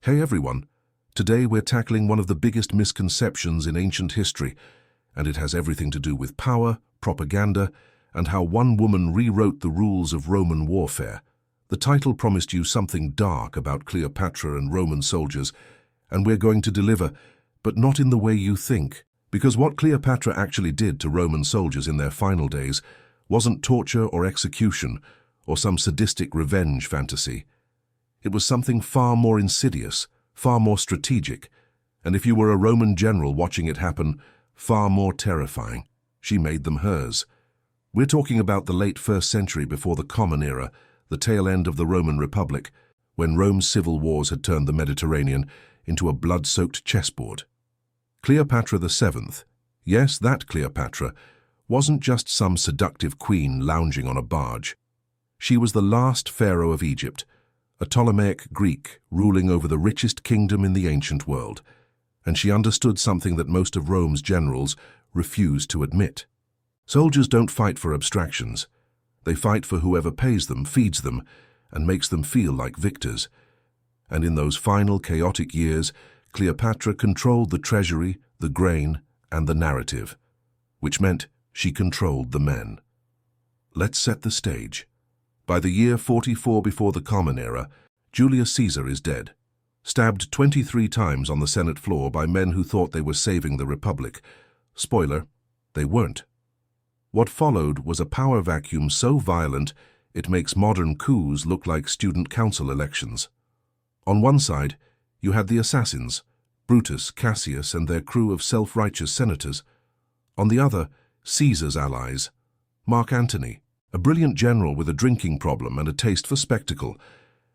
Hey everyone, today we're tackling one of the biggest misconceptions in ancient history, and it has everything to do with power, propaganda, and how one woman rewrote the rules of Roman warfare. The title promised you something dark about Cleopatra and Roman soldiers, and we're going to deliver, but not in the way you think. Because what Cleopatra actually did to Roman soldiers in their final days wasn't torture or execution or some sadistic revenge fantasy. It was something far more insidious, far more strategic, and if you were a Roman general watching it happen, far more terrifying. She made them hers. We're talking about the late 1st century before the Common Era, the tail end of the Roman Republic, when Rome's civil wars had turned the Mediterranean into a blood-soaked chessboard. Cleopatra VII, yes, that Cleopatra, wasn't just some seductive queen lounging on a barge. She was the last pharaoh of Egypt, a Ptolemaic Greek ruling over the richest kingdom in the ancient world, and she understood something that most of Rome's generals refused to admit. Soldiers don't fight for abstractions. They fight for whoever pays them, feeds them, and makes them feel like victors. And in those final chaotic years, Cleopatra controlled the treasury, the grain, and the narrative, which meant she controlled the men. Let's set the stage. By the year 44 before the Common Era, Julius Caesar is dead, stabbed 23 times on the Senate floor by men who thought they were saving the Republic. Spoiler, they weren't. What followed was a power vacuum so violent it makes modern coups look like student council elections. On one side, you had the assassins, Brutus, Cassius, and their crew of self-righteous senators. On the other, Caesar's allies, Mark Antony, a brilliant general with a drinking problem and a taste for spectacle,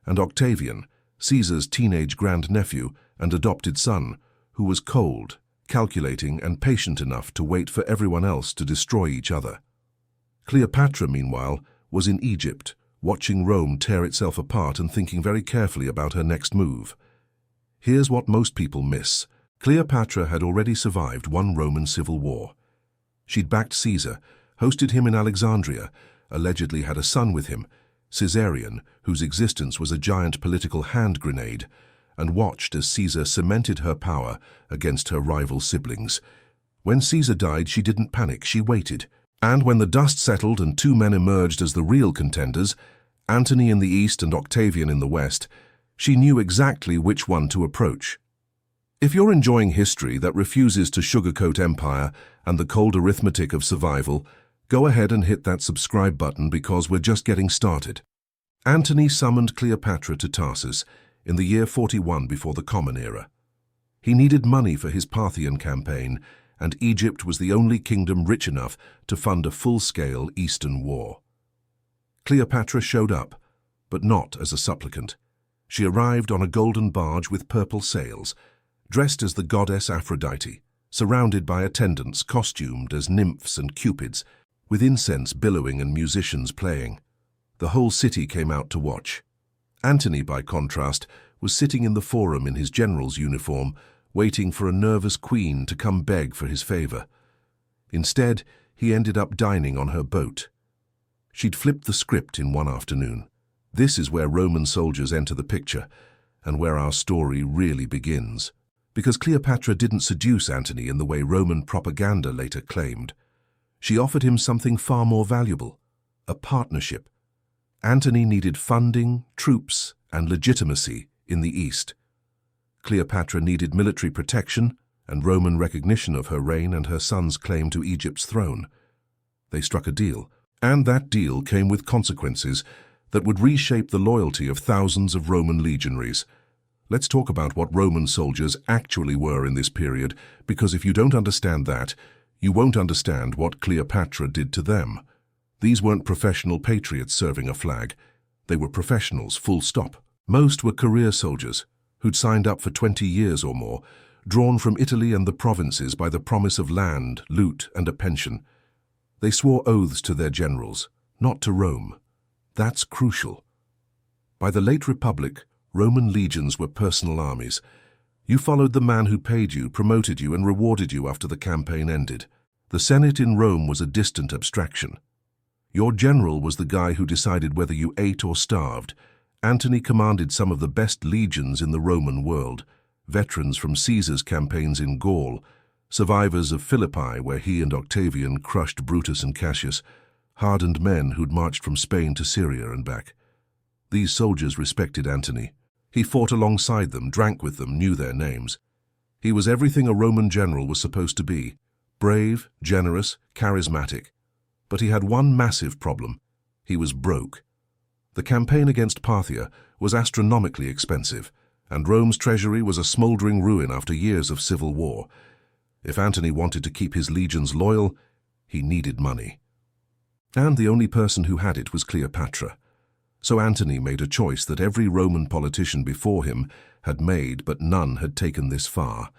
and Octavian, Caesar's teenage grandnephew and adopted son, who was cold, calculating, and patient enough to wait for everyone else to destroy each other. Cleopatra, meanwhile, was in Egypt, watching Rome tear itself apart and thinking very carefully about her next move. Here's what most people miss. Cleopatra had already survived one Roman civil war. She'd backed Caesar, hosted him in Alexandria, allegedly had a son with him, Caesarion, whose existence was a giant political hand grenade, and watched as Caesar cemented her power against her rival siblings. When Caesar died, she didn't panic, she waited. And when the dust settled and two men emerged as the real contenders, Antony in the east and Octavian in the west, she knew exactly which one to approach. If you're enjoying history that refuses to sugarcoat empire and the cold arithmetic of survival, go ahead and hit that subscribe button because we're just getting started. Antony summoned Cleopatra to Tarsus in the year 41 before the Common Era. He needed money for his Parthian campaign, and Egypt was the only kingdom rich enough to fund a full-scale Eastern war. Cleopatra showed up, but not as a supplicant. She arrived on a golden barge with purple sails, dressed as the goddess Aphrodite, surrounded by attendants costumed as nymphs and cupids, with incense billowing and musicians playing. The whole city came out to watch. Antony, by contrast, was sitting in the forum in his general's uniform, waiting for a nervous queen to come beg for his favor. Instead, he ended up dining on her boat. She'd flipped the script in one afternoon. This is where Roman soldiers enter the picture, and where our story really begins. Because Cleopatra didn't seduce Antony in the way Roman propaganda later claimed. She offered him something far more valuable, a partnership. Antony needed funding, troops, and legitimacy in the East. Cleopatra needed military protection and Roman recognition of her reign and her son's claim to Egypt's throne. They struck a deal, and that deal came with consequences that would reshape the loyalty of thousands of Roman legionaries. Let's talk about what Roman soldiers actually were in this period, because if you don't understand that, you won't understand what Cleopatra did to them. These weren't professional patriots serving a flag. They were professionals, full stop. Most were career soldiers, who'd signed up for 20 years or more, drawn from Italy and the provinces by the promise of land, loot, and a pension. They swore oaths to their generals, not to Rome. That's crucial. By the late Republic, Roman legions were personal armies. You followed the man who paid you, promoted you, and rewarded you after the campaign ended. The Senate in Rome was a distant abstraction. Your general was the guy who decided whether you ate or starved, Antony commanded some of the best legions in the Roman world, veterans from Caesar's campaigns in Gaul, survivors of Philippi where he and Octavian crushed Brutus and Cassius, hardened men who'd marched from Spain to Syria and back. These soldiers respected Antony. He fought alongside them, drank with them, knew their names. He was everything a Roman general was supposed to be: brave, generous, charismatic. But he had one massive problem. He was broke. The campaign against Parthia was astronomically expensive, and Rome's treasury was a smouldering ruin after years of civil war. If Antony wanted to keep his legions loyal, he needed money. And the only person who had it was Cleopatra. So Antony made a choice that every Roman politician before him had made, but none had taken this far.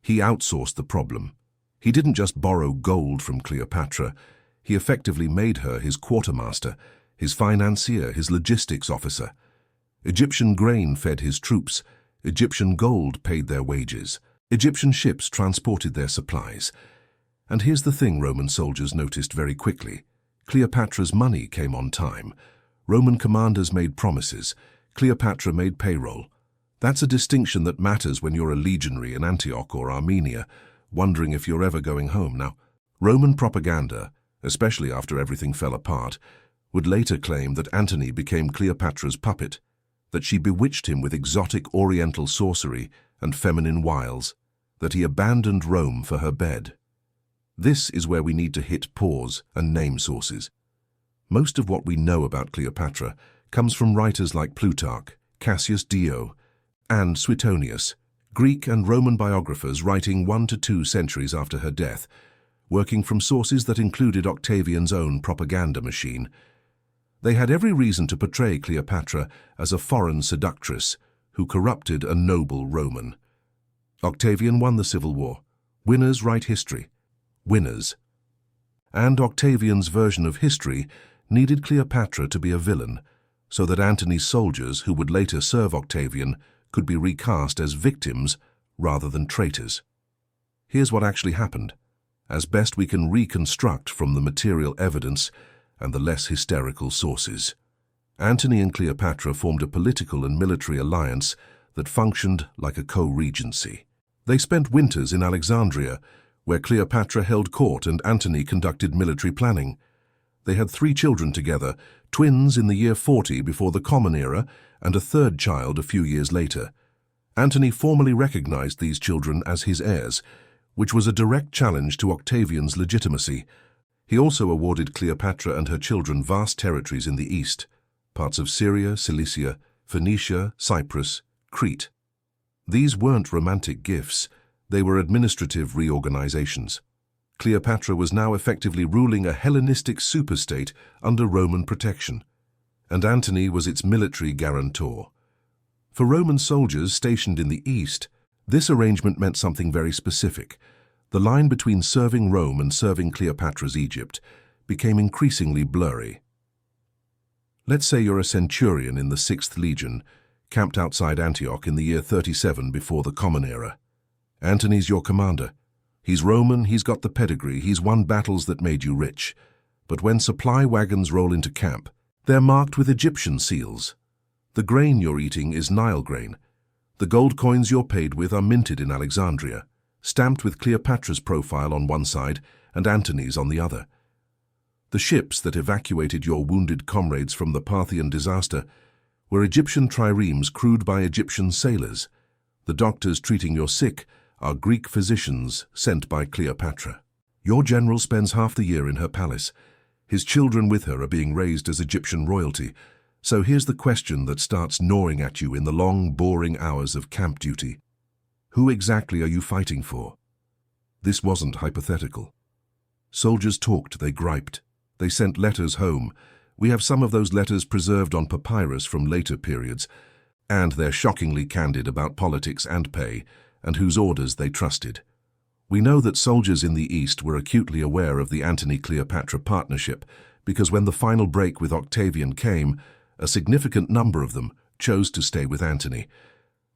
He outsourced the problem. He didn't just borrow gold from Cleopatra. He effectively made her his quartermaster, his financier, his logistics officer. Egyptian grain fed his troops. Egyptian gold paid their wages. Egyptian ships transported their supplies. And here's the thing Roman soldiers noticed very quickly. Cleopatra's money came on time. Roman commanders made promises. Cleopatra made payroll. That's a distinction that matters when you're a legionary in Antioch or Armenia, wondering if you're ever going home. Now, Roman propaganda, especially after everything fell apart, would later claim that Antony became Cleopatra's puppet, that she bewitched him with exotic oriental sorcery and feminine wiles, that he abandoned Rome for her bed. This is where we need to hit pause and name sources. Most of what we know about Cleopatra comes from writers like Plutarch, Cassius Dio, and Suetonius, Greek and Roman biographers writing 1 to 2 centuries after her death, working from sources that included Octavian's own propaganda machine. They had every reason to portray Cleopatra as a foreign seductress who corrupted a noble Roman. Octavian won the civil war. Winners write history. Winners. And Octavian's version of history needed Cleopatra to be a villain, so that Antony's soldiers, who would later serve Octavian, could be recast as victims rather than traitors. Here's what actually happened, as best we can reconstruct from the material evidence and the less hysterical sources. Antony and Cleopatra formed a political and military alliance that functioned like a co-regency. They spent winters in Alexandria, where Cleopatra held court and Antony conducted military planning. They had 3 children together, twins in the year 40 before the Common Era and a third child a few years later. Antony formally recognized these children as his heirs, which was a direct challenge to Octavian's legitimacy. He also awarded Cleopatra and her children vast territories in the east, parts of Syria, Cilicia, Phoenicia, Cyprus, Crete. These weren't romantic gifts, they were administrative reorganizations. Cleopatra was now effectively ruling a Hellenistic superstate under Roman protection, and Antony was its military guarantor. For Roman soldiers stationed in the east, this arrangement meant something very specific. The line between serving Rome and serving Cleopatra's Egypt became increasingly blurry. Let's say you're a centurion in the 6th Legion, camped outside Antioch in the year 37 before the Common Era. Antony's your commander. He's Roman, he's got the pedigree, he's won battles that made you rich. But when supply wagons roll into camp, they're marked with Egyptian seals. The grain you're eating is Nile grain. The gold coins you're paid with are minted in Alexandria, stamped with Cleopatra's profile on one side and Antony's on the other. The ships that evacuated your wounded comrades from the Parthian disaster were Egyptian triremes crewed by Egyptian sailors. The doctors treating your sick are Greek physicians sent by Cleopatra. Your general spends half the year in her palace. His children with her are being raised as Egyptian royalty. So here's the question that starts gnawing at you in the long, boring hours of camp duty. Who exactly are you fighting for? This wasn't hypothetical. Soldiers talked, they griped. They sent letters home. We have some of those letters preserved on papyrus from later periods, and they're shockingly candid about politics and pay, and whose orders they trusted. We know that soldiers in the East were acutely aware of the Antony-Cleopatra partnership, because when the final break with Octavian came, a significant number of them chose to stay with Antony.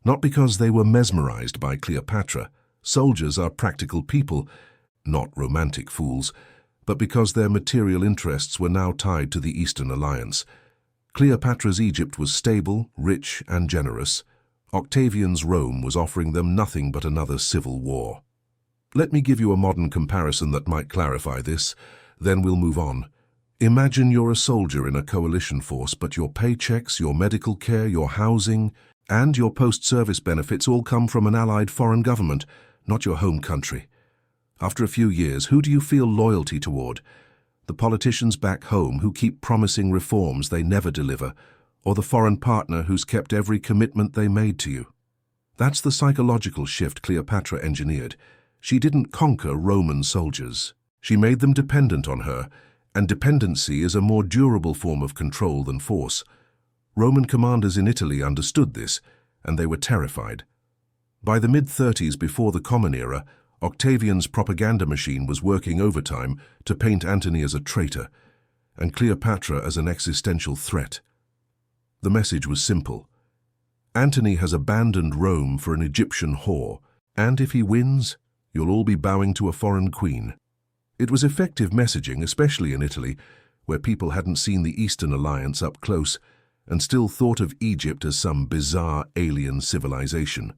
Not because they were mesmerized by Cleopatra. Soldiers are practical people, not romantic fools, but because their material interests were now tied to the Eastern alliance. Cleopatra's Egypt was stable, rich, and generous. Octavian's Rome was offering them nothing but another civil war. Let me give you a modern comparison that might clarify this, then we'll move on. Imagine you're a soldier in a coalition force, but your paychecks, your medical care, your housing, and your post-service benefits all come from an allied foreign government, not your home country. After a few years, who do you feel loyalty toward? The politicians back home who keep promising reforms they never deliver, or the foreign partner who's kept every commitment they made to you? That's the psychological shift Cleopatra engineered. She didn't conquer Roman soldiers. She made them dependent on her, and dependency is a more durable form of control than force. Roman commanders in Italy understood this, and they were terrified. By the mid-30s before the Common Era, Octavian's propaganda machine was working overtime to paint Antony as a traitor, and Cleopatra as an existential threat. The message was simple. Antony has abandoned Rome for an Egyptian whore, and if he wins, you'll all be bowing to a foreign queen. It was effective messaging, especially in Italy, where people hadn't seen the Eastern Alliance up close and still thought of Egypt as some bizarre alien civilization.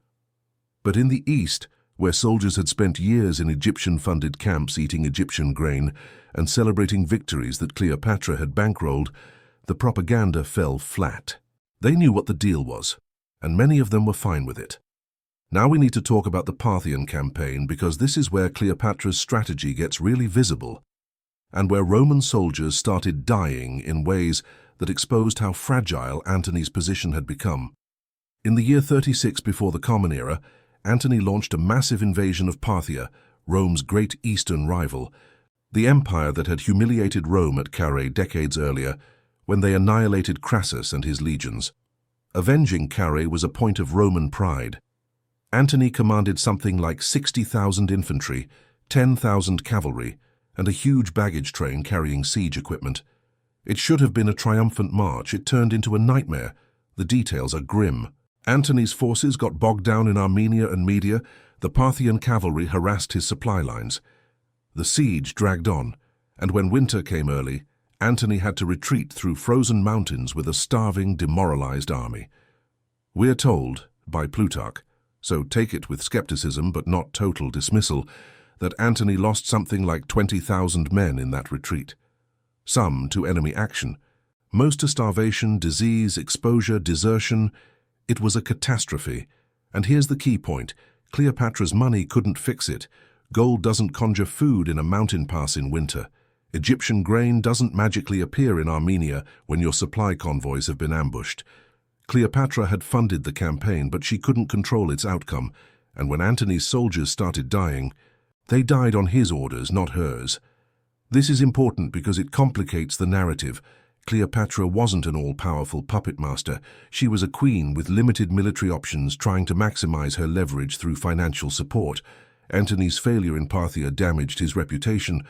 But in the East, where soldiers had spent years in Egyptian-funded camps eating Egyptian grain and celebrating victories that Cleopatra had bankrolled, the propaganda fell flat. They knew what the deal was, and many of them were fine with it. Now we need to talk about the Parthian campaign, because this is where Cleopatra's strategy gets really visible, and where Roman soldiers started dying in ways that exposed how fragile Antony's position had become. In the year 36 before the Common Era, Antony launched a massive invasion of Parthia, Rome's great eastern rival, the empire that had humiliated Rome at Carrhae decades earlier when they annihilated Crassus and his legions. Avenging Carrhae was a point of Roman pride. Antony commanded something like 60,000 infantry, 10,000 cavalry, and a huge baggage train carrying siege equipment. It should have been a triumphant march. It turned into a nightmare. The details are grim. Antony's forces got bogged down in Armenia and Media. The Parthian cavalry harassed his supply lines. The siege dragged on, and when winter came early, Antony had to retreat through frozen mountains with a starving, demoralized army. We're told, by Plutarch, so take it with skepticism but not total dismissal, that Antony lost something like 20,000 men in that retreat. Some to enemy action, most to starvation, disease, exposure, desertion. It was a catastrophe. And here's the key point. Cleopatra's money couldn't fix it. Gold doesn't conjure food in a mountain pass in winter. Egyptian grain doesn't magically appear in Armenia when your supply convoys have been ambushed. Cleopatra had funded the campaign, but she couldn't control its outcome, and when Antony's soldiers started dying, they died on his orders, not hers. This is important because it complicates the narrative. Cleopatra wasn't an all-powerful puppet master. She was a queen with limited military options trying to maximize her leverage through financial support. Antony's failure in Parthia damaged his reputation,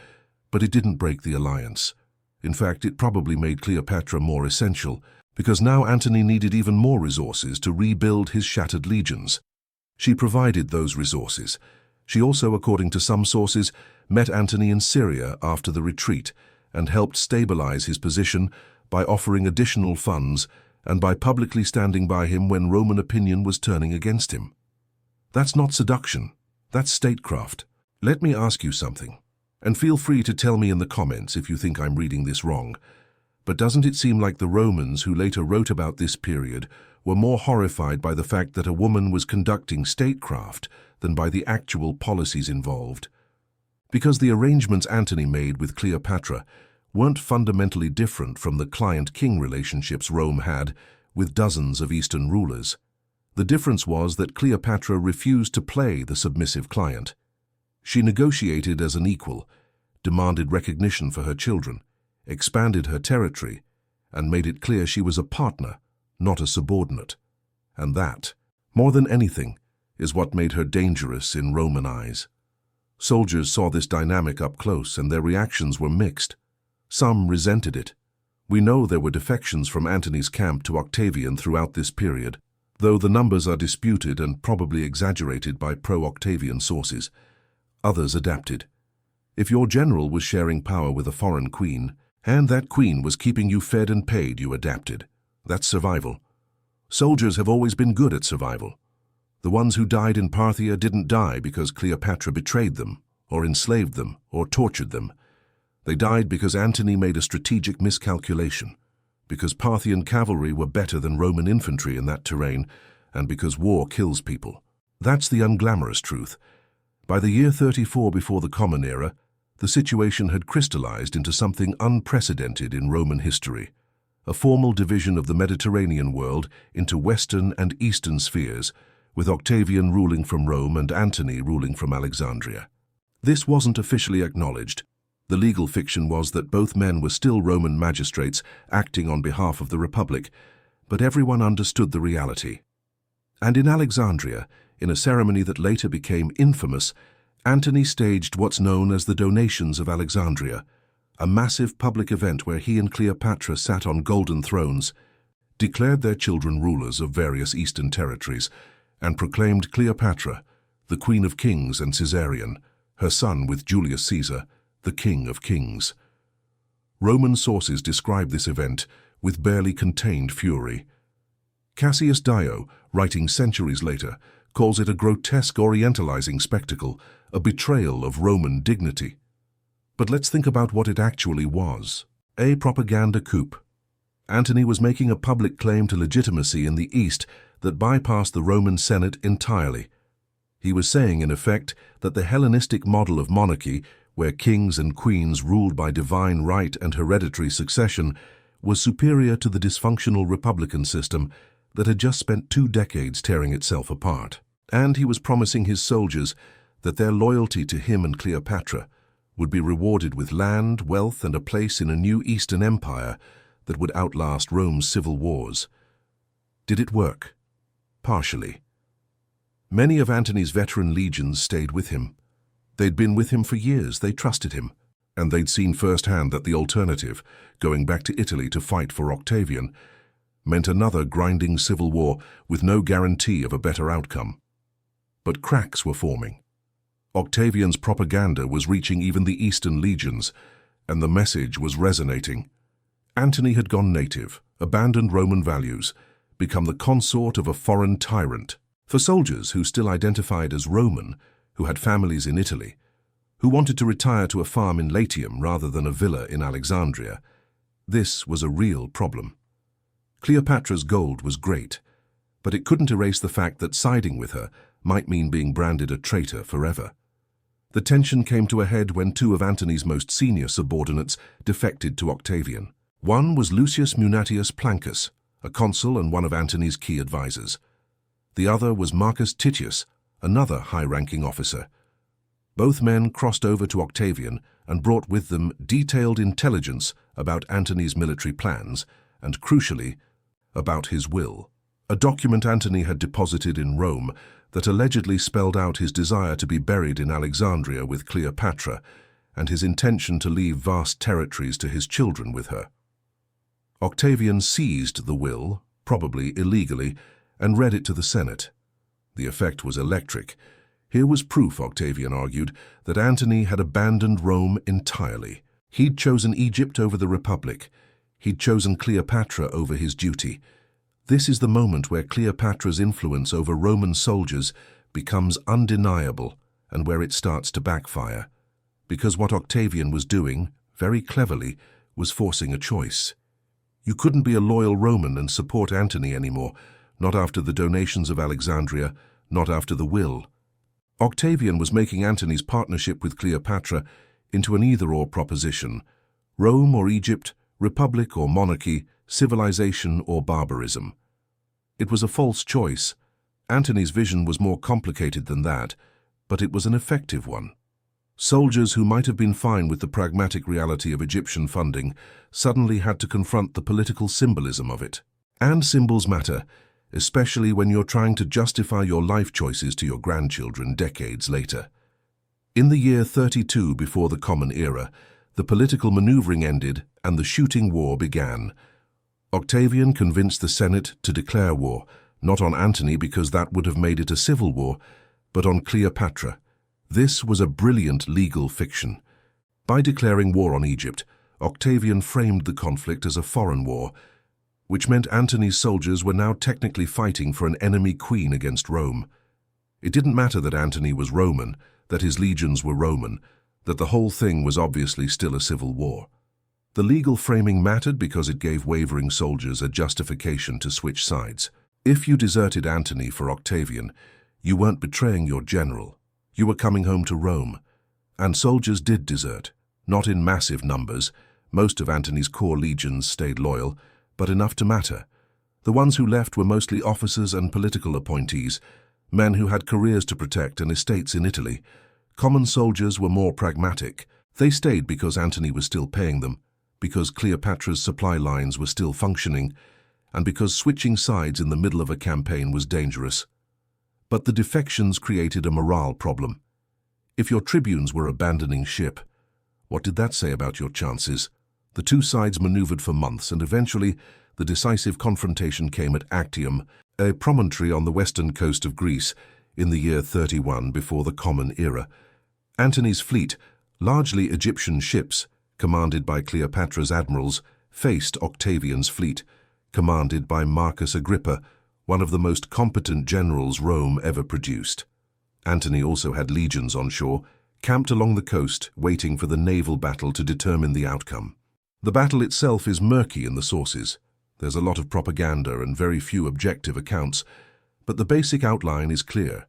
but it didn't break the alliance. In fact, it probably made Cleopatra more essential, because now Antony needed even more resources to rebuild his shattered legions. She provided those resources. She also, according to some sources, met Antony in Syria after the retreat and helped stabilize his position by offering additional funds and by publicly standing by him when Roman opinion was turning against him. That's not seduction. That's statecraft. Let me ask you something, and feel free to tell me in the comments if you think I'm reading this wrong. But doesn't it seem like the Romans who later wrote about this period were more horrified by the fact that a woman was conducting statecraft than by the actual policies involved? Because the arrangements Antony made with Cleopatra weren't fundamentally different from the client-king relationships Rome had with dozens of Eastern rulers. The difference was that Cleopatra refused to play the submissive client. She negotiated as an equal, demanded recognition for her children, expanded her territory, and made it clear she was a partner, not a subordinate. And that, more than anything, is what made her dangerous in Roman eyes. Soldiers saw this dynamic up close, and their reactions were mixed. Some resented it. We know there were defections from Antony's camp to Octavian throughout this period, though the numbers are disputed and probably exaggerated by pro-Octavian sources. Others adapted. If your general was sharing power with a foreign queen, and that queen was keeping you fed and paid, you adapted. That's survival. Soldiers have always been good at survival. The ones who died in Parthia didn't die because Cleopatra betrayed them, or enslaved them, or tortured them. They died because Antony made a strategic miscalculation, because Parthian cavalry were better than Roman infantry in that terrain, and because war kills people. That's the unglamorous truth. By the year 34 before the Common Era, the situation had crystallized into something unprecedented in Roman history, a formal division of the Mediterranean world into Western and Eastern spheres, with Octavian ruling from Rome and Antony ruling from Alexandria. This wasn't officially acknowledged. The legal fiction was that both men were still Roman magistrates acting on behalf of the Republic, but everyone understood the reality. And in Alexandria, in a ceremony that later became infamous, Antony staged what's known as the Donations of Alexandria, a massive public event where he and Cleopatra sat on golden thrones, declared their children rulers of various eastern territories, and proclaimed Cleopatra, the Queen of Kings and Caesarion, her son with Julius Caesar, the King of Kings. Roman sources describe this event with barely contained fury. Cassius Dio, writing centuries later, calls it a grotesque orientalizing spectacle, a betrayal of Roman dignity. But let's think about what it actually was. A propaganda coup. Antony was making a public claim to legitimacy in the East that bypassed the Roman Senate entirely. He was saying, in effect, that the Hellenistic model of monarchy, where kings and queens ruled by divine right and hereditary succession, was superior to the dysfunctional republican system that had just spent 2 decades tearing itself apart. And he was promising his soldiers that their loyalty to him and Cleopatra would be rewarded with land, wealth, and a place in a new Eastern Empire that would outlast Rome's civil wars. Did it work? Partially. Many of Antony's veteran legions stayed with him. They'd been with him for years, they trusted him, and they'd seen firsthand that the alternative, going back to Italy to fight for Octavian, meant another grinding civil war with no guarantee of a better outcome. But cracks were forming. Octavian's propaganda was reaching even the Eastern legions, and the message was resonating. Antony had gone native, abandoned Roman values, become the consort of a foreign tyrant. For soldiers who still identified as Roman, who had families in Italy, who wanted to retire to a farm in Latium rather than a villa in Alexandria, this was a real problem. Cleopatra's gold was great, but it couldn't erase the fact that siding with her might mean being branded a traitor forever. The tension came to a head when 2 of Antony's most senior subordinates defected to Octavian. One was Lucius Munatius Plancus, a consul and one of Antony's key advisors. The other was Marcus Titius, another high-ranking officer. Both men crossed over to Octavian and brought with them detailed intelligence about Antony's military plans and, crucially, about his will. A document Antony had deposited in Rome that allegedly spelled out his desire to be buried in Alexandria with Cleopatra and his intention to leave vast territories to his children with her. Octavian seized the will, probably illegally, and read it to the Senate. The effect was electric. Here was proof, Octavian argued, that Antony had abandoned Rome entirely. He'd chosen Egypt over the Republic. He'd chosen Cleopatra over his duty. This is the moment where Cleopatra's influence over Roman soldiers becomes undeniable and where it starts to backfire. Because what Octavian was doing, very cleverly, was forcing a choice. You couldn't be a loyal Roman and support Antony anymore, not after the Donations of Alexandria, not after the will. Octavian was making Antony's partnership with Cleopatra into an either-or proposition. Rome or Egypt, republic or monarchy, civilization or barbarism. It was a false choice. Antony's vision was more complicated than that, but it was an effective one. Soldiers who might have been fine with the pragmatic reality of Egyptian funding suddenly had to confront the political symbolism of it. And symbols matter, especially when you're trying to justify your life choices to your grandchildren decades later. In the year 32 before the Common Era, the political maneuvering ended and the shooting war began. Octavian convinced the Senate to declare war, not on Antony because that would have made it a civil war, but on Cleopatra. This was a brilliant legal fiction. By declaring war on Egypt, Octavian framed the conflict as a foreign war, which meant Antony's soldiers were now technically fighting for an enemy queen against Rome. It didn't matter that Antony was Roman, that his legions were Roman, that the whole thing was obviously still a civil war. The legal framing mattered because it gave wavering soldiers a justification to switch sides. If you deserted Antony for Octavian, you weren't betraying your general. You were coming home to Rome. And soldiers did desert, not in massive numbers. Most of Antony's core legions stayed loyal, but enough to matter. The ones who left were mostly officers and political appointees, men who had careers to protect and estates in Italy. Common soldiers were more pragmatic. They stayed because Antony was still paying them, because Cleopatra's supply lines were still functioning, and because switching sides in the middle of a campaign was dangerous. But the defections created a morale problem. If your tribunes were abandoning ship, what did that say about your chances? The two sides maneuvered for months, and eventually the decisive confrontation came at Actium, a promontory on the western coast of Greece, in the year 31 before the Common Era. Antony's fleet, largely Egyptian ships, commanded by Cleopatra's admirals, faced Octavian's fleet, commanded by Marcus Agrippa, one of the most competent generals Rome ever produced. Antony also had legions on shore, camped along the coast, waiting for the naval battle to determine the outcome. The battle itself is murky in the sources. There's a lot of propaganda and very few objective accounts, but the basic outline is clear.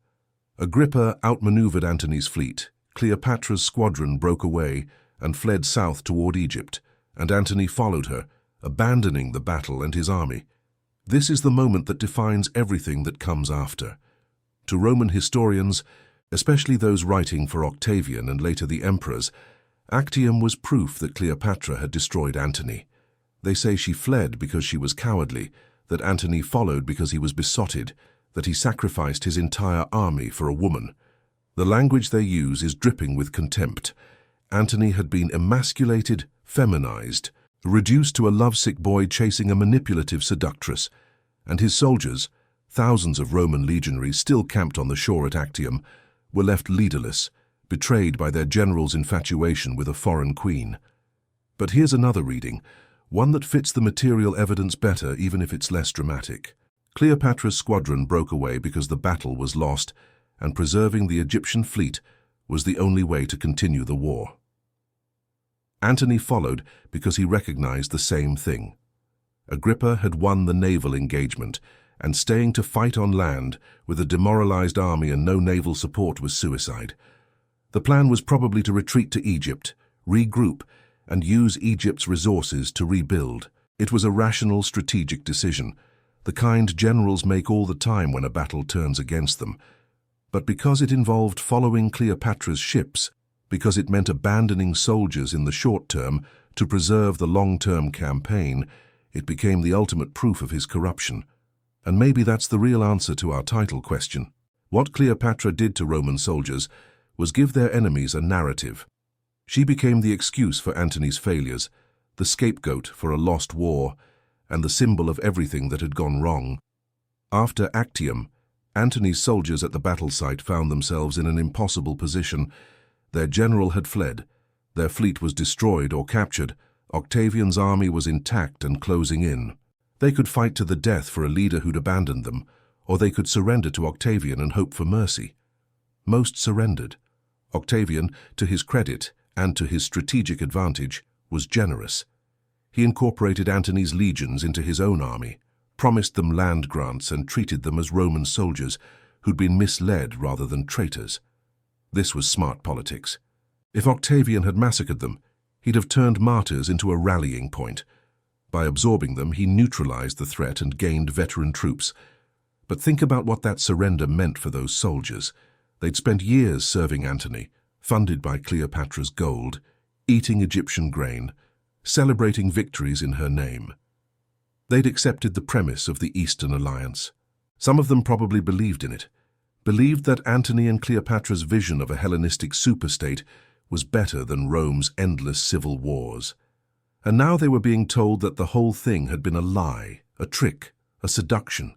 Agrippa outmaneuvered Antony's fleet. Cleopatra's squadron broke away and fled south toward Egypt, and Antony followed her, abandoning the battle and his army. This is the moment that defines everything that comes after. To Roman historians, especially those writing for Octavian and later the emperors, Actium was proof that Cleopatra had destroyed Antony. They say she fled because she was cowardly, that Antony followed because he was besotted, that he sacrificed his entire army for a woman. The language they use is dripping with contempt. Antony had been emasculated, feminized, reduced to a lovesick boy chasing a manipulative seductress, and his soldiers, thousands of Roman legionaries still camped on the shore at Actium, were left leaderless, betrayed by their general's infatuation with a foreign queen. But here's another reading, one that fits the material evidence better even if it's less dramatic. Cleopatra's squadron broke away because the battle was lost, and preserving the Egyptian fleet was the only way to continue the war. Antony followed because he recognized the same thing. Agrippa had won the naval engagement, and staying to fight on land with a demoralized army and no naval support was suicide. The plan was probably to retreat to Egypt, regroup, and use Egypt's resources to rebuild. It was a rational, strategic decision, the kind generals make all the time when a battle turns against them. But because it involved following Cleopatra's ships, because it meant abandoning soldiers in the short term to preserve the long-term campaign, it became the ultimate proof of his corruption. And maybe that's the real answer to our title question. What Cleopatra did to Roman soldiers was give their enemies a narrative. She became the excuse for Antony's failures, the scapegoat for a lost war, and the symbol of everything that had gone wrong. After Actium, Antony's soldiers at the battle site found themselves in an impossible position. Their general had fled, their fleet was destroyed or captured, Octavian's army was intact and closing in. They could fight to the death for a leader who'd abandoned them, or they could surrender to Octavian and hope for mercy. Most surrendered. Octavian, to his credit and to his strategic advantage, was generous. He incorporated Antony's legions into his own army, promised them land grants and treated them as Roman soldiers who'd been misled rather than traitors. This was smart politics. If Octavian had massacred them, he'd have turned martyrs into a rallying point. By absorbing them, he neutralized the threat and gained veteran troops. But think about what that surrender meant for those soldiers. They'd spent years serving Antony, funded by Cleopatra's gold, eating Egyptian grain, celebrating victories in her name. They'd accepted the premise of the Eastern Alliance. Some of them probably believed in it, believed that Antony and Cleopatra's vision of a Hellenistic superstate was better than Rome's endless civil wars. And now they were being told that the whole thing had been a lie, a trick, a seduction,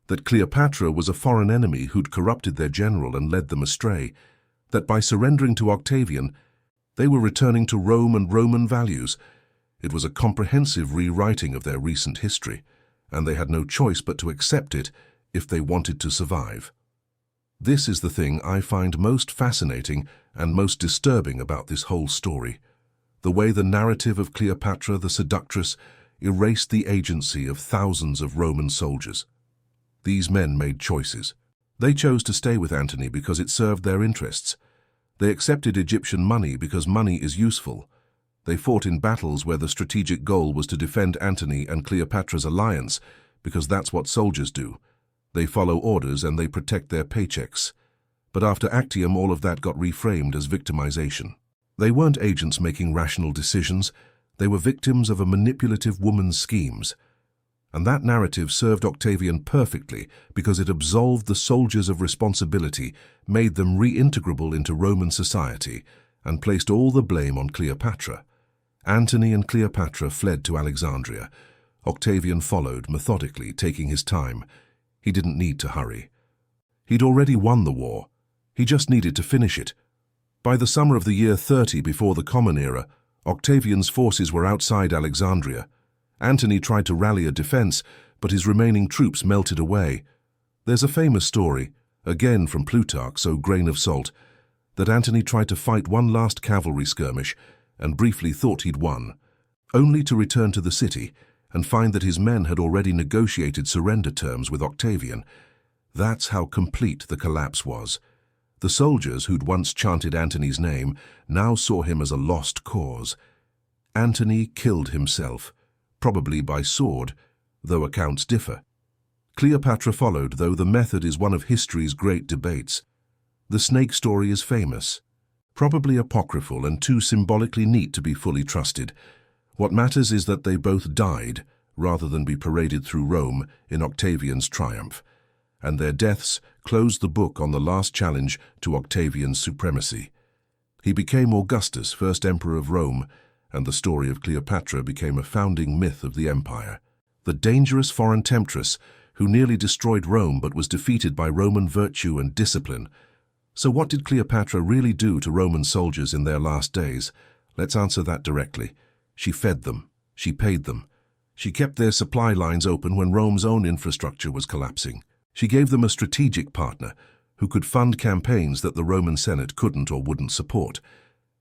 that Cleopatra was a foreign enemy who'd corrupted their general and led them astray, that by surrendering to Octavian, they were returning to Rome and Roman values. It was a comprehensive rewriting of their recent history. and they had no choice but to accept it if they wanted to survive. This is the thing I find most fascinating and most disturbing about this whole story. The way the narrative of Cleopatra the seductress erased the agency of thousands of Roman soldiers. These men made choices. They chose to stay with Antony because it served their interests. They accepted Egyptian money because money is useful. They fought in battles where the strategic goal was to defend Antony and Cleopatra's alliance because that's what soldiers do. They follow orders and they protect their paychecks. But after Actium, all of that got reframed as victimization. They weren't agents making rational decisions. They were victims of a manipulative woman's schemes. And that narrative served Octavian perfectly because it absolved the soldiers of responsibility, made them reintegrable into Roman society, and placed all the blame on Cleopatra. Antony and Cleopatra fled to Alexandria. Octavian followed, methodically, taking his time. He didn't need to hurry. He'd already won the war. He just needed to finish it. By the summer of the year 30 before the Common Era, Octavian's forces were outside Alexandria. Antony tried to rally a defense, but his remaining troops melted away. There's a famous story, again from Plutarch, so grain of salt, that Antony tried to fight one last cavalry skirmish and briefly thought he'd won, only to return to the city and find that his men had already negotiated surrender terms with Octavian. That's how complete the collapse was. The soldiers who'd once chanted Antony's name now saw him as a lost cause. Antony killed himself, probably by sword, though accounts differ. Cleopatra followed, though the method is one of history's great debates. The snake story is famous, probably apocryphal and too symbolically neat to be fully trusted. What matters is that they both died, rather than be paraded through Rome in Octavian's triumph, and their deaths closed the book on the last challenge to Octavian's supremacy. He became Augustus, first emperor of Rome, and the story of Cleopatra became a founding myth of the empire. The dangerous foreign temptress who nearly destroyed Rome but was defeated by Roman virtue and discipline. So what did Cleopatra really do to Roman soldiers in their last days? Let's answer that directly. She fed them. She paid them. She kept their supply lines open when Rome's own infrastructure was collapsing. She gave them a strategic partner who could fund campaigns that the Roman Senate couldn't or wouldn't support.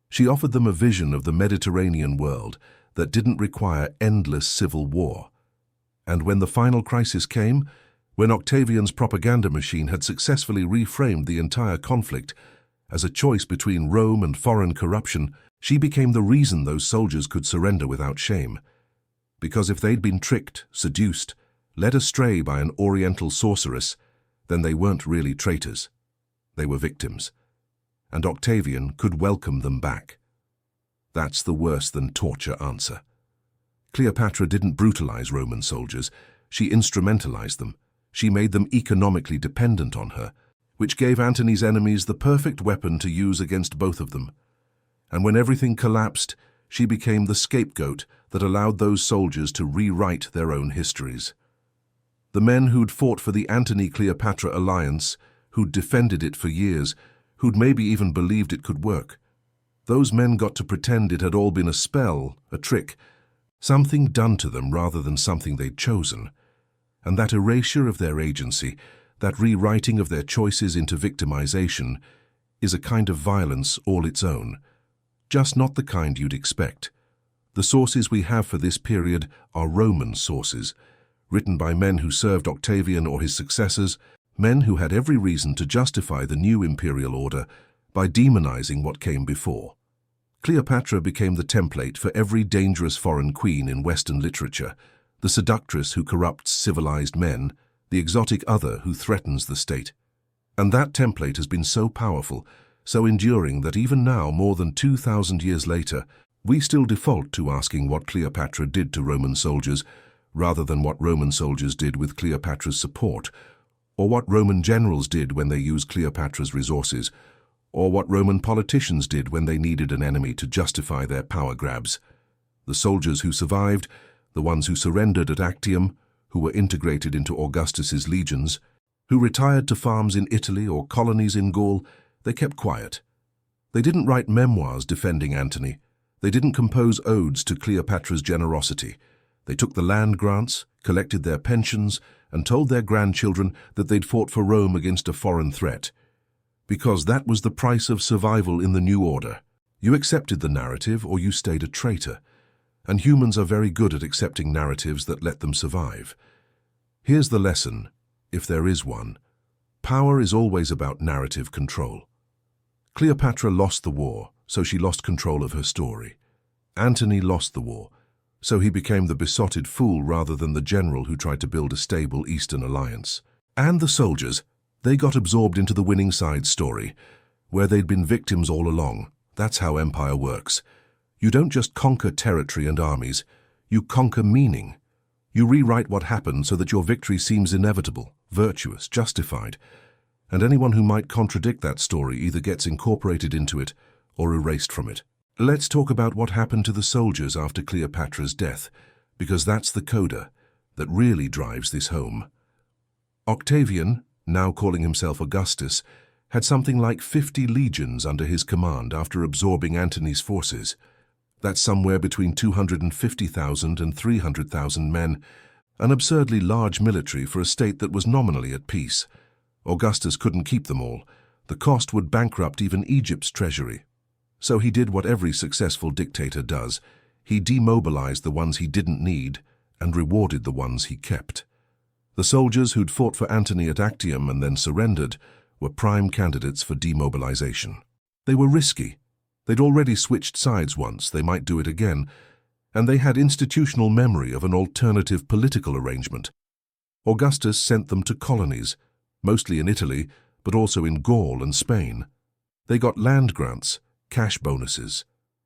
She offered them a vision of the Mediterranean world that didn't require endless civil war. And when the final crisis came, when Octavian's propaganda machine had successfully reframed the entire conflict as a choice between Rome and foreign corruption, she became the reason those soldiers could surrender without shame. Because if they'd been tricked, seduced, led astray by an Oriental sorceress, then they weren't really traitors. They were victims. And Octavian could welcome them back. That's the worse-than-torture answer. Cleopatra didn't brutalize Roman soldiers. She instrumentalized them. She made them economically dependent on her, which gave Antony's enemies the perfect weapon to use against both of them. And when everything collapsed, she became the scapegoat that allowed those soldiers to rewrite their own histories. The men who'd fought for the Antony-Cleopatra alliance, who'd defended it for years, who'd maybe even believed it could work. Those men got to pretend it had all been a spell, a trick, something done to them rather than something they'd chosen. And that erasure of their agency, that rewriting of their choices into victimization, is a kind of violence all its own, just not the kind you'd expect. The sources we have for this period are Roman sources, written by men who served Octavian or his successors, men who had every reason to justify the new imperial order by demonizing what came before. Cleopatra became the template for every dangerous foreign queen in Western literature, the seductress who corrupts civilized men, the exotic other who threatens the state. And that template has been so powerful, so enduring that even now, more than 2,000 years later, we still default to asking what Cleopatra did to Roman soldiers, rather than what Roman soldiers did with Cleopatra's support, or what Roman generals did when they used Cleopatra's resources, or what Roman politicians did when they needed an enemy to justify their power grabs. The soldiers who survived, the ones who surrendered at Actium, who were integrated into Augustus's legions, who retired to farms in Italy or colonies in Gaul, they kept quiet. They didn't write memoirs defending Antony. They didn't compose odes to Cleopatra's generosity. They took the land grants, collected their pensions, and told their grandchildren that they'd fought for Rome against a foreign threat. Because that was the price of survival in the new order. You accepted the narrative or you stayed a traitor. And humans are very good at accepting narratives that let them survive. Here's the lesson, if there is one. Power is always about narrative control. Cleopatra lost the war, so she lost control of her story. Antony lost the war, so he became the besotted fool rather than the general who tried to build a stable Eastern alliance. And the soldiers, they got absorbed into the winning side's story, where they'd been victims all along. That's how empire works. You don't just conquer territory and armies, you conquer meaning. You rewrite what happened so that your victory seems inevitable, virtuous, justified. And anyone who might contradict that story either gets incorporated into it or erased from it. Let's talk about what happened to the soldiers after Cleopatra's death, because that's the coda that really drives this home. Octavian, now calling himself Augustus, had something like 50 legions under his command after absorbing Antony's forces. That's somewhere between 250,000 and 300,000 men, an absurdly large military for a state that was nominally at peace. Augustus couldn't keep them all. The cost would bankrupt even Egypt's treasury. So he did what every successful dictator does. He demobilized the ones he didn't need and rewarded the ones he kept. The soldiers who'd fought for Antony at Actium and then surrendered were prime candidates for demobilization. They were risky. They'd already switched sides once, they might do it again, and they had institutional memory of an alternative political arrangement. Augustus sent them to colonies, mostly in Italy, but also in Gaul and Spain. They got land grants, cash bonuses,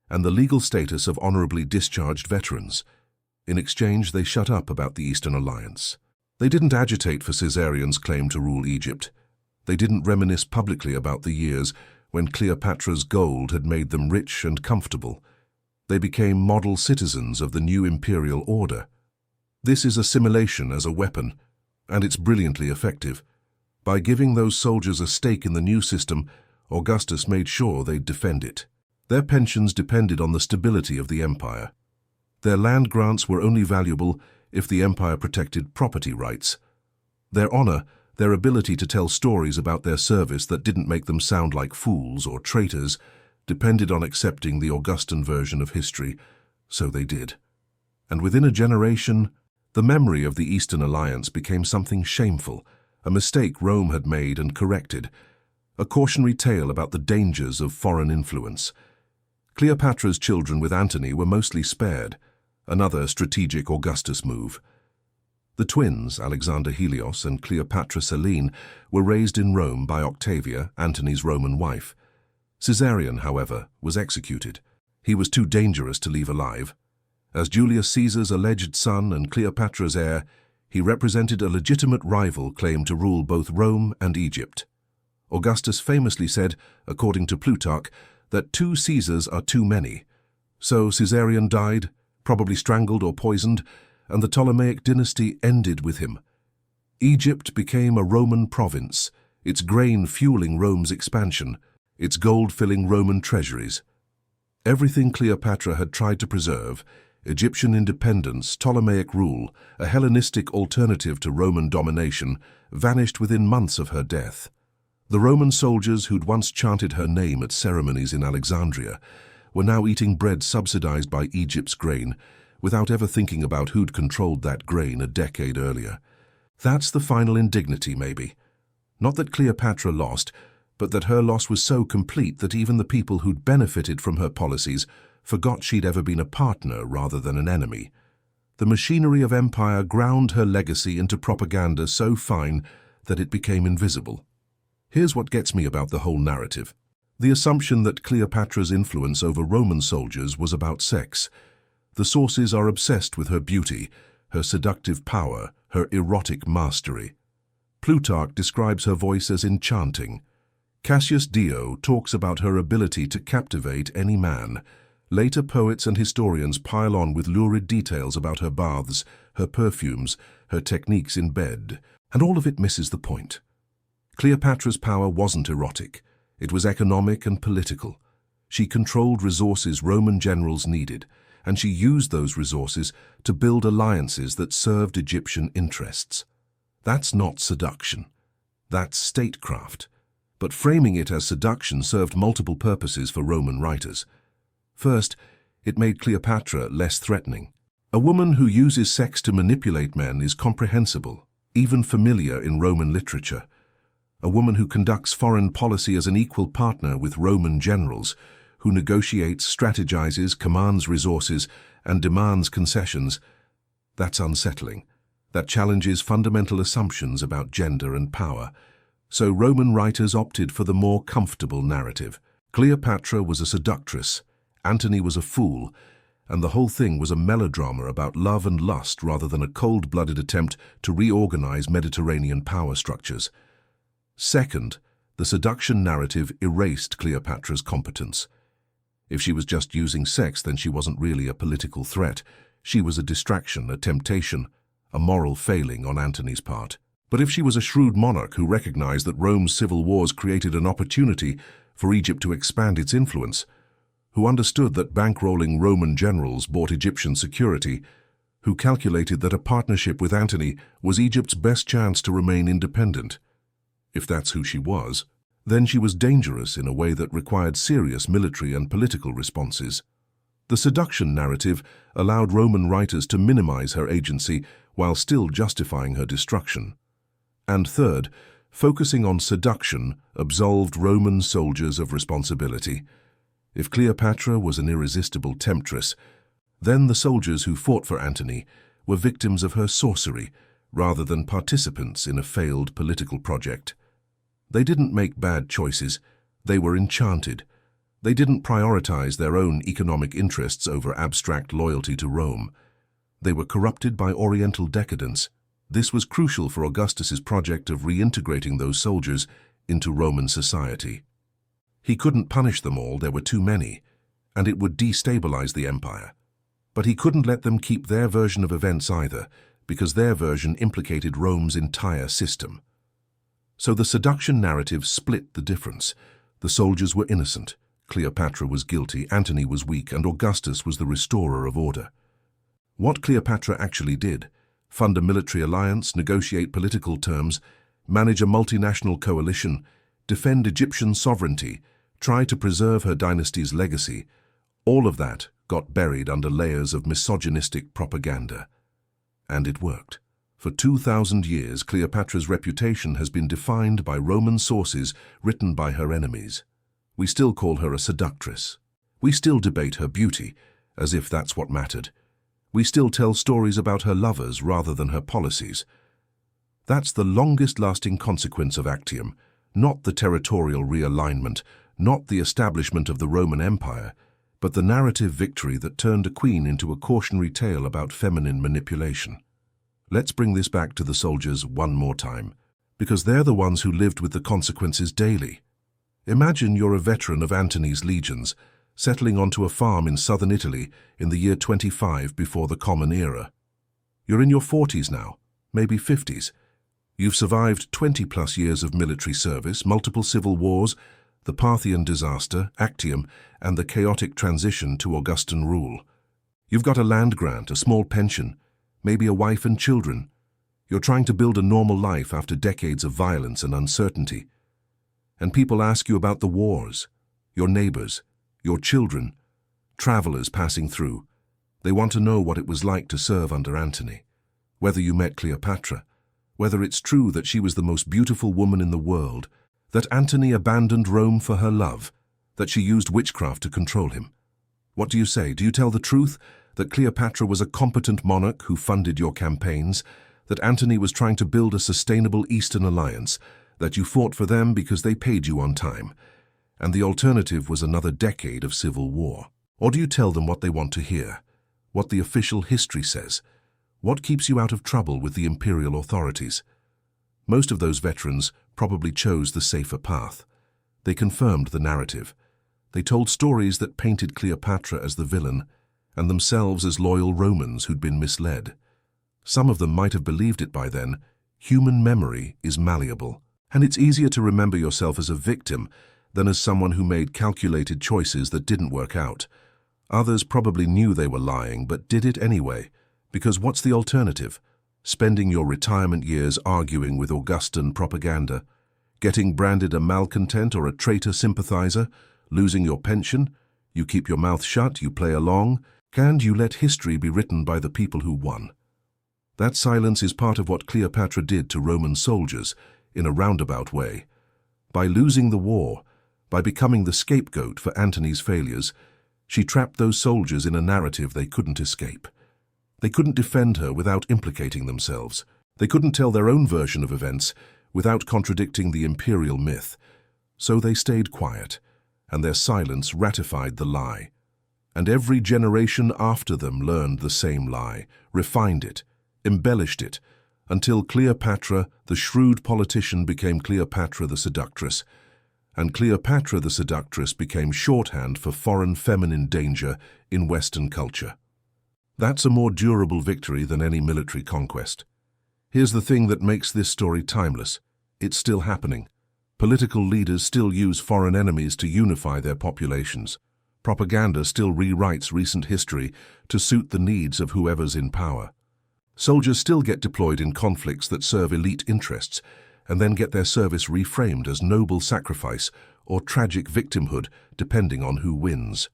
and the legal status of honorably discharged veterans. In exchange, they shut up about the Eastern Alliance. They didn't agitate for Caesarion's claim to rule Egypt. They didn't reminisce publicly about the years when Cleopatra's gold had made them rich and comfortable. They became model citizens of the new imperial order. This is assimilation as a weapon, and it's brilliantly effective. By giving those soldiers a stake in the new system, Augustus made sure they'd defend it. Their pensions depended on the stability of the empire. Their land grants were only valuable if the empire protected property rights. Their honor, their ability to tell stories about their service that didn't make them sound like fools or traitors, depended on accepting the Augustan version of history, so they did. And within a generation, the memory of the Eastern Alliance became something shameful, a mistake Rome had made and corrected, a cautionary tale about the dangers of foreign influence. Cleopatra's children with Antony were mostly spared, another strategic Augustus move. The twins, Alexander Helios and Cleopatra Selene, were raised in Rome by Octavia, Antony's Roman wife. Caesarion, however, was executed. He was too dangerous to leave alive. As Julius Caesar's alleged son and Cleopatra's heir, he represented a legitimate rival claimed to rule both Rome and Egypt. Augustus famously said, according to Plutarch, that 2 Caesars are too many. So Caesarion died, probably strangled or poisoned, and the Ptolemaic dynasty ended with him. Egypt became a Roman province, its grain fueling Rome's expansion, its gold filling Roman treasuries. Everything Cleopatra had tried to preserve, Egyptian independence, Ptolemaic rule, a Hellenistic alternative to Roman domination, vanished within months of her death. The Roman soldiers who'd once chanted her name at ceremonies in Alexandria were now eating bread subsidized by Egypt's grain, without ever thinking about who'd controlled that grain a decade earlier. That's the final indignity, maybe. Not that Cleopatra lost, but that her loss was so complete that even the people who'd benefited from her policies forgot she'd ever been a partner rather than an enemy. The machinery of empire ground her legacy into propaganda so fine that it became invisible. Here's what gets me about the whole narrative. The assumption that Cleopatra's influence over Roman soldiers was about sex. The sources are obsessed with her beauty, her seductive power, her erotic mastery. Plutarch describes her voice as enchanting. Cassius Dio talks about her ability to captivate any man. Later poets and historians pile on with lurid details about her baths, her perfumes, her techniques in bed, and all of it misses the point. Cleopatra's power wasn't erotic. It was economic and political. She controlled resources Roman generals needed, and she used those resources to build alliances that served Egyptian interests. That's not seduction. That's statecraft. But framing it as seduction served multiple purposes for Roman writers. First, it made Cleopatra less threatening. A woman who uses sex to manipulate men is comprehensible, even familiar in Roman literature. A woman who conducts foreign policy as an equal partner with Roman generals, who negotiates, strategizes, commands resources, and demands concessions, that's unsettling. That challenges fundamental assumptions about gender and power. So Roman writers opted for the more comfortable narrative. Cleopatra was a seductress, Antony was a fool, and the whole thing was a melodrama about love and lust rather than a cold-blooded attempt to reorganize Mediterranean power structures. Second, the seduction narrative erased Cleopatra's competence. If she was just using sex, then she wasn't really a political threat. She was a distraction, a temptation, a moral failing on Antony's part. But if she was a shrewd monarch who recognized that Rome's civil wars created an opportunity for Egypt to expand its influence, who understood that bankrolling Roman generals bought Egyptian security, who calculated that a partnership with Antony was Egypt's best chance to remain independent, if that's who she was, then she was dangerous in a way that required serious military and political responses. The seduction narrative allowed Roman writers to minimize her agency while still justifying her destruction. And third, focusing on seduction absolved Roman soldiers of responsibility. If Cleopatra was an irresistible temptress, then the soldiers who fought for Antony were victims of her sorcery rather than participants in a failed political project. They didn't make bad choices, they were enchanted. They didn't prioritize their own economic interests over abstract loyalty to Rome. They were corrupted by Oriental decadence. This was crucial for Augustus's project of reintegrating those soldiers into Roman society. He couldn't punish them all, there were too many, and it would destabilize the empire. But he couldn't let them keep their version of events either, because their version implicated Rome's entire system. So the seduction narrative split the difference. The soldiers were innocent, Cleopatra was guilty, Antony was weak, and Augustus was the restorer of order. What Cleopatra actually did, fund a military alliance, negotiate political terms, manage a multinational coalition, defend Egyptian sovereignty, try to preserve her dynasty's legacy, all of that got buried under layers of misogynistic propaganda. And it worked. For 2,000 years, Cleopatra's reputation has been defined by Roman sources written by her enemies. We still call her a seductress. We still debate her beauty, as if that's what mattered. We still tell stories about her lovers rather than her policies. That's the longest-lasting consequence of Actium, not the territorial realignment, not the establishment of the Roman Empire, but the narrative victory that turned a queen into a cautionary tale about feminine manipulation. Let's bring this back to the soldiers one more time, because they're the ones who lived with the consequences daily. Imagine you're a veteran of Antony's legions, settling onto a farm in southern Italy in the year 25 before the Common Era. You're in your 40s now, maybe 50s. You've survived 20-plus years of military service, multiple civil wars, the Parthian disaster, Actium, and the chaotic transition to Augustan rule. You've got a land grant, a small pension, maybe a wife and children. You're trying to build a normal life after decades of violence and uncertainty. And people ask you about the wars, your neighbors, your children, travelers passing through. They want to know what it was like to serve under Antony, whether you met Cleopatra, whether it's true that she was the most beautiful woman in the world, that Antony abandoned Rome for her love, that she used witchcraft to control him. What do you say? Do you tell the truth, that Cleopatra was a competent monarch who funded your campaigns, that Antony was trying to build a sustainable Eastern alliance, that you fought for them because they paid you on time, and the alternative was another decade of civil war? Or do you tell them what they want to hear, what the official history says, what keeps you out of trouble with the imperial authorities? Most of those veterans probably chose the safer path. They confirmed the narrative. They told stories that painted Cleopatra as the villain and themselves as loyal Romans who'd been misled. Some of them might have believed it by then. Human memory is malleable, and it's easier to remember yourself as a victim than as someone who made calculated choices that didn't work out. Others probably knew they were lying, but did it anyway, because what's the alternative? Spending your retirement years arguing with Augustan propaganda, getting branded a malcontent or a traitor sympathizer, losing your pension, you keep your mouth shut, you play along, and you let history be written by the people who won. That silence is part of what Cleopatra did to Roman soldiers, in a roundabout way. By losing the war, by becoming the scapegoat for Antony's failures, she trapped those soldiers in a narrative they couldn't escape. They couldn't defend her without implicating themselves. They couldn't tell their own version of events without contradicting the imperial myth. So they stayed quiet, and their silence ratified the lie. And every generation after them learned the same lie, refined it, embellished it, until Cleopatra, the shrewd politician, became Cleopatra the seductress, and Cleopatra the seductress became shorthand for foreign feminine danger in Western culture. That's a more durable victory than any military conquest. Here's the thing that makes this story timeless. It's still happening. Political leaders still use foreign enemies to unify their populations. Propaganda still rewrites recent history to suit the needs of whoever's in power. Soldiers still get deployed in conflicts that serve elite interests, and then get their service reframed as noble sacrifice or tragic victimhood, depending on who wins.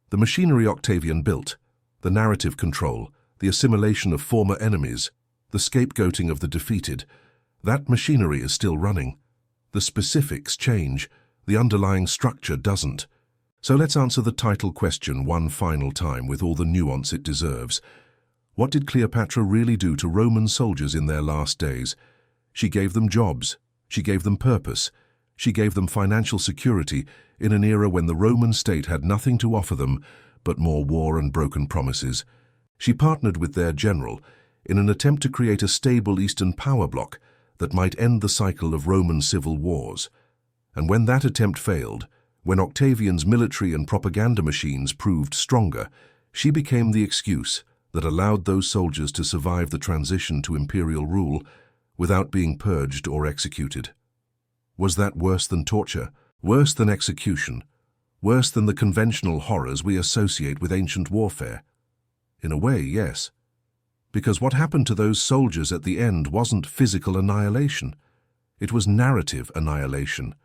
The machinery Octavian built, the narrative control, the assimilation of former enemies, the scapegoating of the defeated, that machinery is still running. The specifics change, the underlying structure doesn't. So let's answer the title question one final time with all the nuance it deserves. What did Cleopatra really do to Roman soldiers in their last days? She gave them jobs, she gave them purpose, she gave them financial security in an era when the Roman state had nothing to offer them but more war and broken promises. She partnered with their general in an attempt to create a stable Eastern power bloc that might end the cycle of Roman civil wars. And when that attempt failed, when Octavian's military and propaganda machines proved stronger, she became the excuse that allowed those soldiers to survive the transition to imperial rule without being purged or executed. Was that worse than torture? Worse than execution? Worse than the conventional horrors we associate with ancient warfare? In a way, yes. Because what happened to those soldiers at the end wasn't physical annihilation. It was narrative annihilation.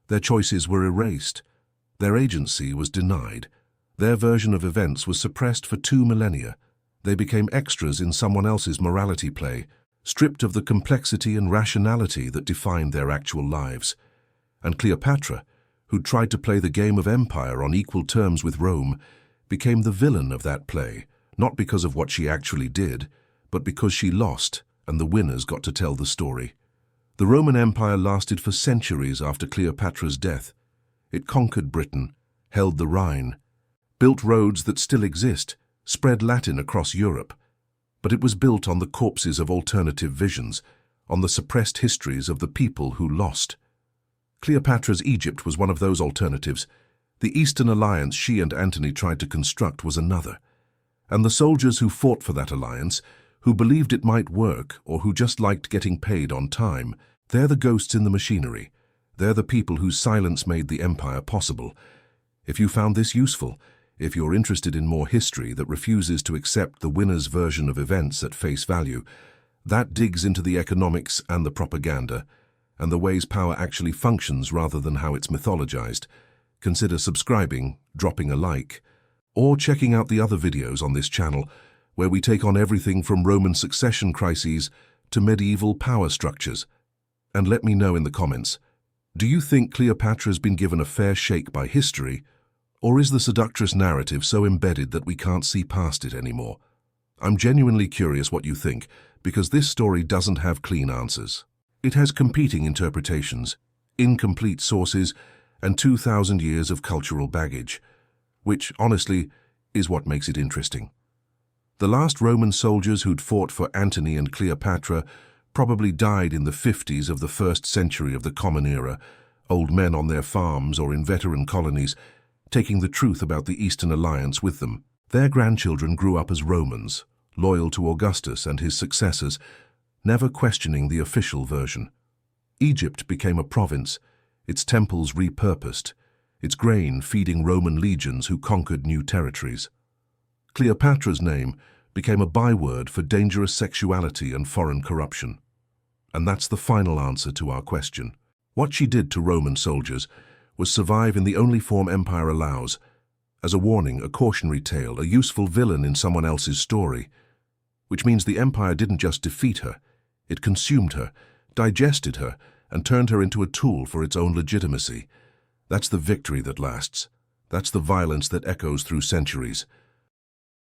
Their choices were erased. Their agency was denied. Their version of events was suppressed for 2 millennia. They became extras in someone else's morality play, stripped of the complexity and rationality that defined their actual lives. And Cleopatra, who'd tried to play the game of empire on equal terms with Rome, became the villain of that play, not because of what she actually did, but because she lost, and the winners got to tell the story. The Roman Empire lasted for centuries after Cleopatra's death. It conquered Britain, held the Rhine, built roads that still exist, spread Latin across Europe. But it was built on the corpses of alternative visions, on the suppressed histories of the people who lost. Cleopatra's Egypt was one of those alternatives. The Eastern alliance she and Antony tried to construct was another. And the soldiers who fought for that alliance, who believed it might work or who just liked getting paid on time, they're the ghosts in the machinery. They're the people whose silence made the empire possible. If you found this useful, if you're interested in more history that refuses to accept the winner's version of events at face value, that digs into the economics and the propaganda, and the ways power actually functions rather than how it's mythologized, consider subscribing, dropping a like, or checking out the other videos on this channel, where we take on everything from Roman succession crises to medieval power structures. And let me know in the comments, do you think Cleopatra's been given a fair shake by history, or is the seductress narrative so embedded that we can't see past it anymore? I'm genuinely curious what you think, because this story doesn't have clean answers. It has competing interpretations, incomplete sources, and 2,000 years of cultural baggage, which, honestly, is what makes it interesting. The last Roman soldiers who'd fought for Antony and Cleopatra probably died in the 50s of the 1st century of the Common Era, old men on their farms or in veteran colonies, taking the truth about the Eastern alliance with them. Their grandchildren grew up as Romans, loyal to Augustus and his successors, never questioning the official version. Egypt became a province, its temples repurposed, its grain feeding Roman legions who conquered new territories. Cleopatra's name became a byword for dangerous sexuality and foreign corruption. And that's the final answer to our question. What she did to Roman soldiers was survive in the only form empire allows, as a warning, a cautionary tale, a useful villain in someone else's story. Which means the empire didn't just defeat her, it consumed her, digested her, and turned her into a tool for its own legitimacy. That's the victory that lasts. That's the violence that echoes through centuries.